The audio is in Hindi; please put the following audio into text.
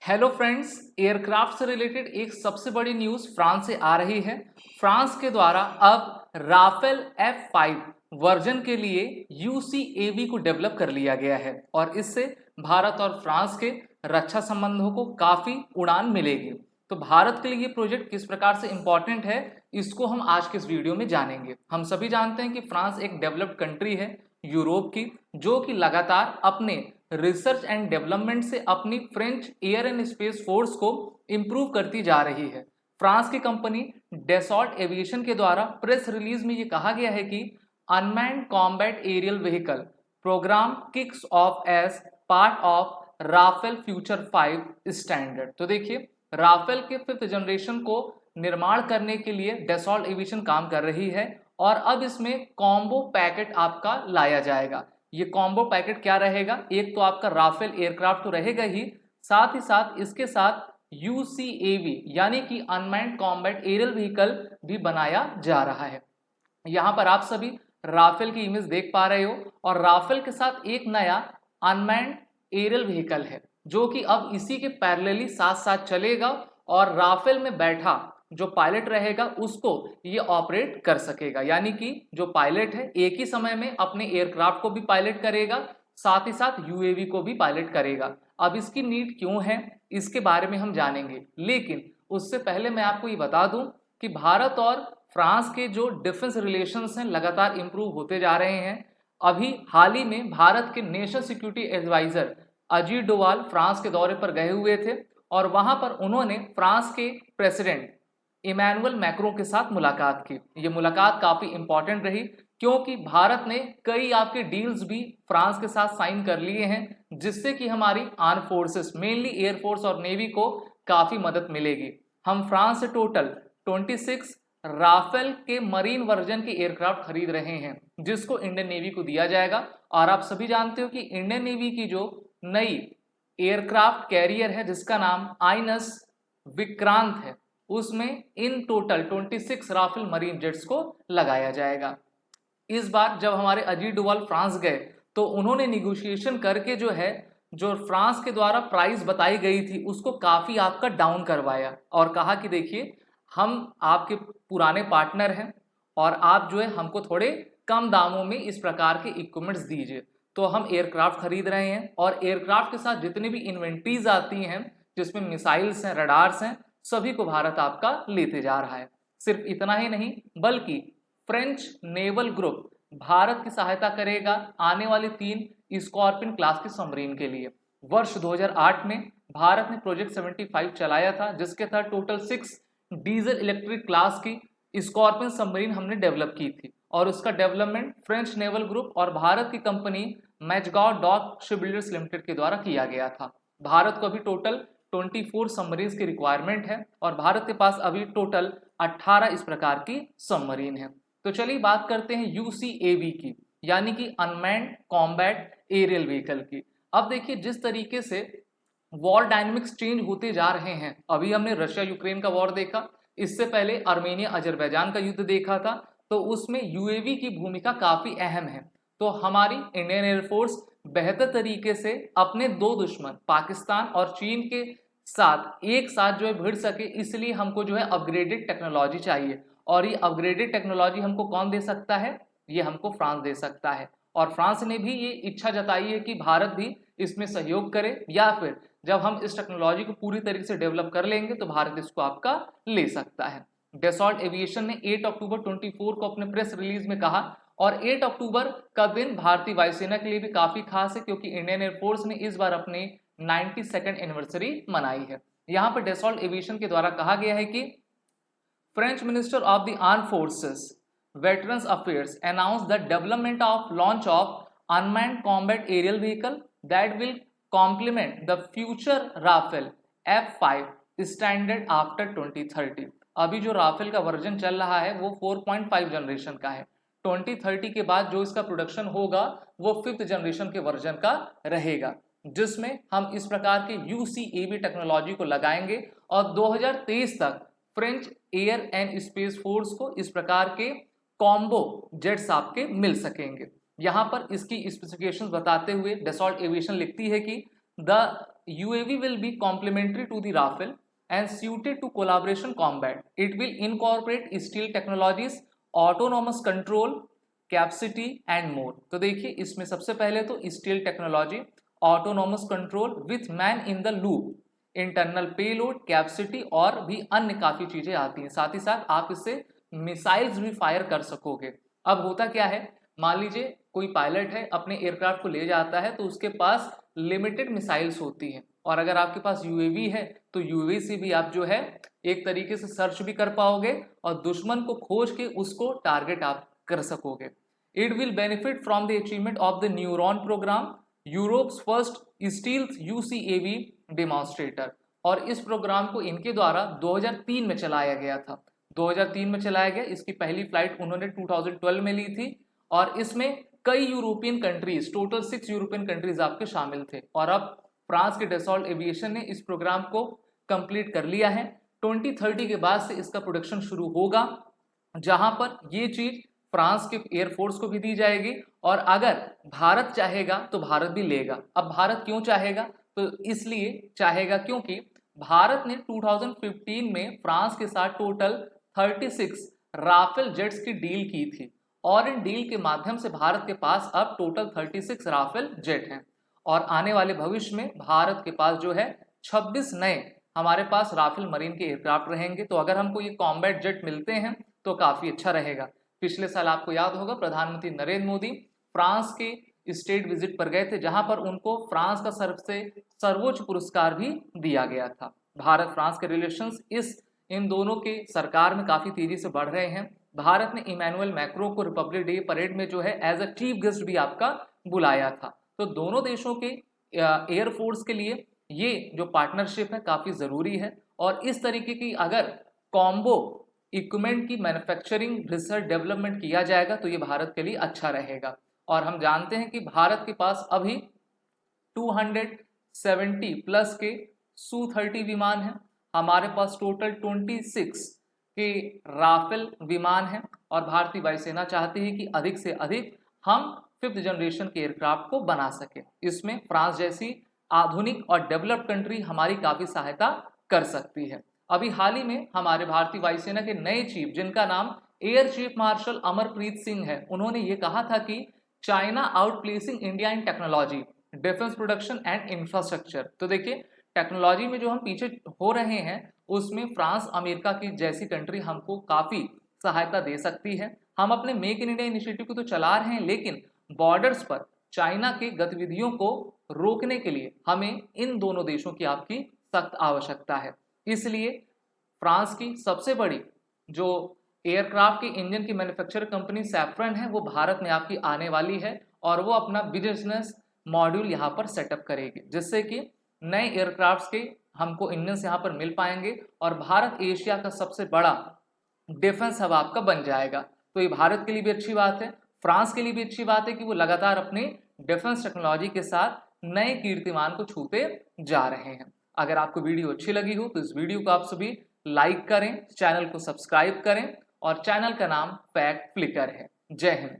हेलो फ्रेंड्स, एयरक्राफ्ट से रिलेटेड एक सबसे बड़ी न्यूज़ फ्रांस से आ रही है। फ्रांस के द्वारा अब राफेल F5 वर्जन के लिए UCAV को डेवलप कर लिया गया है और इससे भारत और फ्रांस के रक्षा संबंधों को काफ़ी उड़ान मिलेगी। तो भारत के लिए ये प्रोजेक्ट किस प्रकार से इम्पॉर्टेंट है, इसको हम आज के इस वीडियो में जानेंगे। हम सभी जानते हैं कि फ्रांस एक डेवलप्ड कंट्री है यूरोप की, जो कि लगातार अपने रिसर्च एंड डेवलपमेंट से अपनी French air and space force को इंप्रूव करती जा रही है। फ्रांस की कंपनी डेसॉल्ट एविएशन के द्वारा प्रेस रिलीज में ये कहा गया है कि unmanned combat aerial vehicle programme kicks off as part of Rafale future 5 standard. तो देखिए, राफेल के 5th जनरेशन को निर्माण करने के लिए डेसॉल्ट एविएशन काम कर रही है और अब इसमें कॉम्बो पैकेट आपका लाया जाएगा। ये कॉम्बो पैकेट क्या रहेगा? एक तो आपका राफेल एयरक्राफ्ट तो रहेगा ही साथ इसके साथ UCAV यानी कि अनमैन्ड कॉम्बैट एरियल व्हीकल भी बनाया जा रहा है। यहाँ पर आप सभी राफेल की इमेज देख पा रहे हो और राफेल के साथ एक नया अनमैन्ड एरियल व्हीकल है जो कि अब इसी के पैरेलली साथ साथ चलेगा और राफेल में बैठा जो पायलट रहेगा उसको ये ऑपरेट कर सकेगा। यानी कि जो पायलट है एक ही समय में अपने एयरक्राफ्ट को भी पायलट करेगा, साथ ही साथ UAV को भी पायलट करेगा। अब इसकी नीड क्यों है, इसके बारे में हम जानेंगे, लेकिन उससे पहले मैं आपको ये बता दूं कि भारत और फ्रांस के जो डिफेंस रिलेशंस हैं लगातार इंप्रूव होते जा रहे हैं। अभी हाल ही में भारत के national security adviser Ajit Doval France के दौरे पर गए हुए थे और वहां पर उन्होंने फ्रांस के प्रेसिडेंट इमैनुअल मैक्रों के साथ मुलाकात की। ये मुलाकात काफ़ी इंपॉर्टेंट रही क्योंकि भारत ने कई आपके डील्स भी फ्रांस के साथ साइन कर लिए हैं जिससे कि हमारी आर्म फोर्सेस मेनली एयरफोर्स और नेवी को काफ़ी मदद मिलेगी। हम फ्रांस से टोटल 26 राफेल के मरीन वर्जन के एयरक्राफ्ट खरीद रहे हैं जिसको इंडियन नेवी को दिया जाएगा। और आप सभी जानते हो कि इंडियन नेवी की जो नई एयरक्राफ्ट कैरियर है जिसका नाम आइनस विक्रांत है, उसमें in total 26 Rafale marine jets को लगाया जाएगा। इस बार जब हमारे अजीत डोवाल फ्रांस गए तो उन्होंने निगोशिएशन करके जो फ्रांस के द्वारा प्राइस बताई गई थी उसको काफ़ी आपका डाउन करवाया और कहा कि देखिए, हम आपके पुराने पार्टनर हैं और आप हमको थोड़े कम दामों में इस प्रकार के इक्विपमेंट्स दीजिए। तो हम एयरक्राफ्ट खरीद रहे हैं और एयरक्राफ्ट के साथ जितनी भी इन्वेंट्रीज आती हैं जिसमें मिसाइल्स हैं, रडार्स हैं, सभी को भारत आपका लेते जा रहा है। सिर्फ इतना ही नहीं बल्कि फ्रेंच नेवल ग्रुप भारत की सहायता करेगा आने वाले 3 स्कॉर्पियन क्लास के सबमरीन के लिए। वर्ष 2008 में भारत ने प्रोजेक्ट 75 चलाया था जिसके तहत टोटल 6 डीजल इलेक्ट्रिक क्लास की स्कॉर्पियन सबमरीन हमने डेवलप की थी और उसका डेवलपमेंट फ्रेंच नेवल ग्रुप और भारत की कंपनी मैजगाव डॉक शिपबिल्डर्स लिमिटेड के द्वारा किया गया था। भारत को अभी टोटल 24 सबमरीन्स की रिक्वायरमेंट है और भारत के पास अभी टोटल 18 इस प्रकार की सबमरीन है। तो चलिए बात करते हैं UCAV की, यानी कि अनमैन्ड कॉम्बैट एरियल व्हीकल की। अब देखिए, जिस तरीके से वॉर डायनेमिक्स चेंज होते जा रहे हैं, अभी हमने रशिया यूक्रेन का वॉर देखा, इससे पहले आर्मेनिया अजरबैजान का युद्ध देखा था, तो उसमें UAV की भूमिका काफ़ी अहम है। तो हमारी इंडियन एयरफोर्स बेहतर तरीके से अपने दो दुश्मन पाकिस्तान और चीन के साथ एक साथ भिड़ सके, इसलिए हमको अपग्रेडेड टेक्नोलॉजी चाहिए और ये अपग्रेडेड टेक्नोलॉजी हमको कौन दे सकता है? ये हमको फ्रांस दे सकता है और फ्रांस ने भी ये इच्छा जताई है कि भारत भी इसमें सहयोग करे या फिर जब हम इस टेक्नोलॉजी को पूरी तरीके से डेवलप कर लेंगे तो भारत इसको आपका ले सकता है। डेसॉल्ट एविएशन ने 8 अक्टूबर 24 को अपने प्रेस रिलीज में कहा और 8 अक्टूबर का दिन भारतीय वायुसेना के लिए भी काफी खास है क्योंकि इंडियन एयरफोर्स ने इस बार अपनी 92nd एनिवर्सरी मनाई है। यहाँ पर डेसॉल्ट एविएशन के द्वारा कहा गया है कि French minister of the arm forces veterans affairs announce the development of launch of unmanned combat aerial vehicle that will complement the future Rafale F5 standard after 2030। अभी जो राफेल का वर्जन चल रहा है वो 4.5 जनरेशन का है। 2030 के बाद जो इसका प्रोडक्शन होगा वो 5th जनरेशन के वर्जन का रहेगा जिसमें हम इस प्रकार के UCAV टेक्नोलॉजी को लगाएंगे और 2023 तक French air and space force को इस प्रकार के कॉम्बो जेट्स आपके मिल सकेंगे। यहाँ पर इसकी स्पेसिफिकेशंस बताते हुए डेसॉल्ट एविएशन लिखती है कि the UAV will be complementary to the Rafale and suited to collaboration combat. It will incorporate stealth technologies, autonomous control, capacity and more. तो देखिए इसमें सबसे पहले तो steel technology, autonomous control with man in the loop, internal payload, capacity और भी अन्य काफी चीजें आती हैं। साथ ही साथ आप इससे मिसाइल्स भी फायर कर सकोगे। अब होता क्या है, मान लीजिए कोई पायलट है अपने एयरक्राफ्ट को ले जाता है तो उसके पास लिमिटेड मिसाइल्स होती हैं, और अगर आपके पास यूएवी है तो यूएवी से भी आप जो है एक तरीके से सर्च भी कर पाओगे और दुश्मन को खोज के उसको टारगेट आप कर सकोगे। It will benefit from the achievement of the Neuron programme, Europe's first stealth UCAV demonstrator. और इस प्रोग्राम को इनके द्वारा 2003 में चलाया गया था। 2003 में चलाया गया। इसकी पहली फ्लाइट उन्होंने 2012 में ली थी और इसमें कई European countries, total 6 European countries आपके शामिल थे। और अब फ्रांस के डसॉल्ट एविएशन ने इस प्रोग्राम को कंप्लीट कर लिया है। 2030 के बाद से इसका प्रोडक्शन शुरू होगा, जहां पर ये चीज फ्रांस के एयरफोर्स को भी दी जाएगी और अगर भारत चाहेगा तो भारत भी लेगा। अब भारत क्यों चाहेगा, तो इसलिए चाहेगा क्योंकि भारत ने 2015 में फ्रांस के साथ टोटल 36 राफेल जेट्स की डील की थी और इन डील के माध्यम से भारत के पास अब टोटल 36 राफेल जेट हैं और आने वाले भविष्य में भारत के पास जो है 26 नए हमारे पास राफेल मरीन के एयरक्राफ्ट रहेंगे। तो अगर हमको ये कॉम्बैट जेट मिलते हैं तो काफी अच्छा रहेगा। पिछले साल आपको याद होगा प्रधानमंत्री नरेंद्र मोदी फ्रांस के स्टेट विजिट पर गए थे, जहां पर उनको फ्रांस का सबसे सर्वोच्च पुरस्कार भी दिया गया था। भारत फ्रांस के रिलेशंस इन दोनों के सरकार में काफी तेजी से बढ़ रहे हैं। भारत ने इमैनुअल मैक्रो को रिपब्लिक डे परेड में जो है एज अ चीफ गेस्ट भी आपका बुलाया था। तो दोनों देशों के एयरफोर्स के लिए ये जो पार्टनरशिप है काफी जरूरी है और इस तरीके की अगर कॉम्बो इक्विपमेंट की मैन्युफैक्चरिंग रिसर्च डेवलपमेंट किया जाएगा तो ये भारत के लिए अच्छा रहेगा। और हम जानते हैं कि भारत के पास अभी 270 प्लस के Su-30 विमान हैं, हमारे पास टोटल 26 के राफेल विमान हैं और भारतीय वायुसेना चाहती है कि अधिक से अधिक हम 5th जनरेशन के एयरक्राफ्ट को बना सके। इसमें फ्रांस जैसी आधुनिक और डेवलप्ड कंट्री हमारी काफी सहायता कर सकती है। अभी हाल ही में हमारे भारतीय वायुसेना के नए चीफ, जिनका नाम air chief marshal Amarpreet Singh है, उन्होंने ये कहा था कि China out placing India in technology, defence production and infrastructure. तो देखिए टेक्नोलॉजी में जो हम पीछे हो रहे हैं उसमें फ्रांस अमेरिका की जैसी कंट्री हमको काफी सहायता दे सकती है। हम अपने मेक इन इंडिया इनिशिएटिव को तो चला रहे हैं, लेकिन बॉर्डर्स पर चाइना की गतिविधियों को रोकने के लिए हमें इन दोनों देशों की आपकी सख्त आवश्यकता है। इसलिए फ्रांस की सबसे बड़ी जो एयरक्राफ्ट के इंजन की मैन्युफैक्चर कंपनी सैफ्रन है वो भारत में आपकी आने वाली है और वो अपना बिजनेस मॉड्यूल यहाँ पर सेटअप करेगी, जिससे कि नए एयरक्राफ्ट्स के हमको इंजन यहाँ पर मिल पाएंगे और भारत एशिया का सबसे बड़ा डिफेंस हब आपका बन जाएगा। तो ये भारत के लिए भी अच्छी बात है, फ्रांस के लिए भी अच्छी बात है कि वो लगातार अपने डिफेंस टेक्नोलॉजी के साथ नए कीर्तिमान को छूते जा रहे हैं। अगर आपको वीडियो अच्छी लगी हो तो इस वीडियो को आप सभी लाइक करें, चैनल को सब्सक्राइब करें और चैनल का नाम फैक्ट फ्लिकर है। जय हिंद।